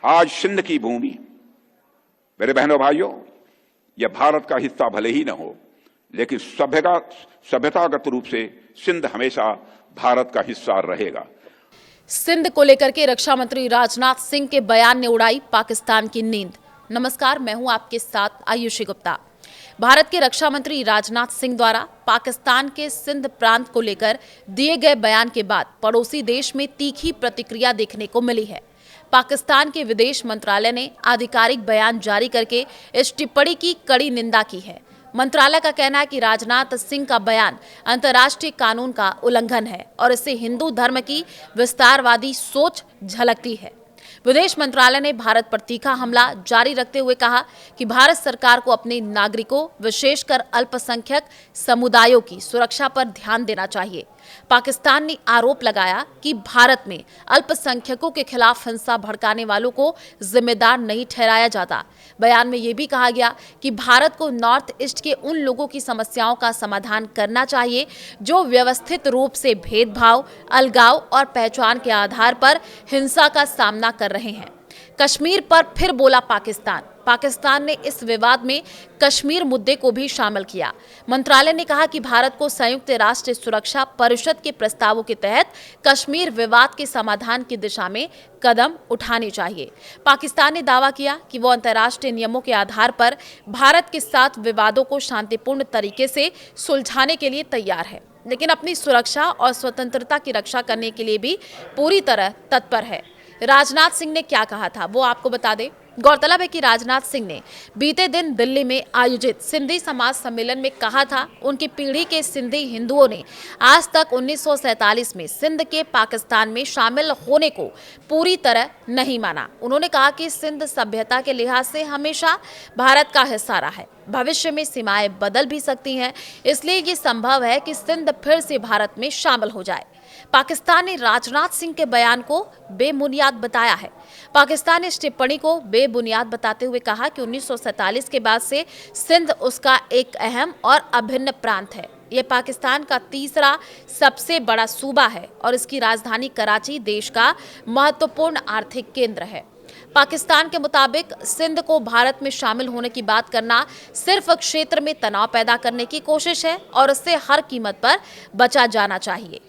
आज सिंध की भूमि, मेरे बहनों भाइयों, यह भारत का हिस्सा भले ही न हो, लेकिन सभ्यतागत रूप से सिंध हमेशा भारत का हिस्सा रहेगा। सिंध को लेकर के रक्षा मंत्री राजनाथ सिंह के बयान ने उड़ाई पाकिस्तान की नींद। नमस्कार, मैं हूं आपके साथ आयुषी गुप्ता। भारत के रक्षा मंत्री राजनाथ सिंह द्वारा पाकिस्तान के सिंध प्रांत को लेकर दिए गए बयान के बाद पड़ोसी देश में तीखी प्रतिक्रिया देखने को मिली है। पाकिस्तान के विदेश मंत्रालय ने आधिकारिक बयान जारी करके इस टिप्पणी की कड़ी निंदा की है। मंत्रालय का कहना है कि राजनाथ सिंह का बयान अंतर्राष्ट्रीय कानून का उल्लंघन है और इससे हिंदू धर्म की विस्तारवादी सोच झलकती है। विदेश मंत्रालय ने भारत पर तीखा हमला जारी रखते हुए कहा कि भारत सरकार को अपने नागरिकों, विशेषकर अल्पसंख्यक समुदायों की सुरक्षा पर ध्यान देना चाहिए। पाकिस्तान ने आरोप लगाया कि भारत में अल्पसंख्यकों के खिलाफ हिंसा भड़काने वालों को जिम्मेदार नहीं ठहराया जाता। बयान में यह भी कहा गया कि भारत को नॉर्थ ईस्ट के उन लोगों की समस्याओं का समाधान करना चाहिए जो व्यवस्थित रूप से भेदभाव, अलगाव और पहचान के आधार पर हिंसा का सामना कर रहे हैं। कश्मीर पर फिर बोला पाकिस्तान ने इस विवाद में कश्मीर मुद्दे को भी शामिल किया। मंत्रालय ने कहा कि भारत को संयुक्त राष्ट्र सुरक्षा परिषद के प्रस्तावों के तहत कश्मीर विवाद के समाधान की दिशा में कदम उठाने चाहिए। पाकिस्तान ने दावा किया कि वो अंतर्राष्ट्रीय नियमों के आधार पर भारत के साथ विवादों को शांतिपूर्ण तरीके से सुलझाने के लिए तैयार है, लेकिन अपनी सुरक्षा और स्वतंत्रता की रक्षा करने के लिए भी पूरी तरह तत्पर है। राजनाथ सिंह ने क्या कहा था वो आपको बता दें। गौरतलब है कि राजनाथ सिंह ने बीते दिन दिल्ली में आयोजित सिंधी समाज सम्मेलन में कहा था, उनकी पीढ़ी के सिंधी हिंदुओं ने आज तक 1947 में सिंध के पाकिस्तान में शामिल होने को पूरी तरह नहीं माना। उन्होंने कहा कि सिंध सभ्यता के लिहाज से हमेशा भारत का हिस्सा रहा है। भविष्य में सीमाएं बदल भी सकती हैं, इसलिए ये संभव है कि सिंध फिर से भारत में शामिल हो जाए। पाकिस्तान ने राजनाथ सिंह के बयान को बेबुनियाद बताया है। पाकिस्तान ने इस टिप्पणी को बेबुनियाद बताते हुए कहा कि 1947 के बाद से सिंध उसका एक अहम और अभिन्न प्रांत है। यह पाकिस्तान का तीसरा सबसे बड़ा सूबा है और इसकी राजधानी कराची देश का महत्वपूर्ण आर्थिक केंद्र है। पाकिस्तान के मुताबिक सिंध को भारत में शामिल होने की बात करना सिर्फ क्षेत्र में तनाव पैदा करने की कोशिश है और इससे हर कीमत पर बचा जाना चाहिए।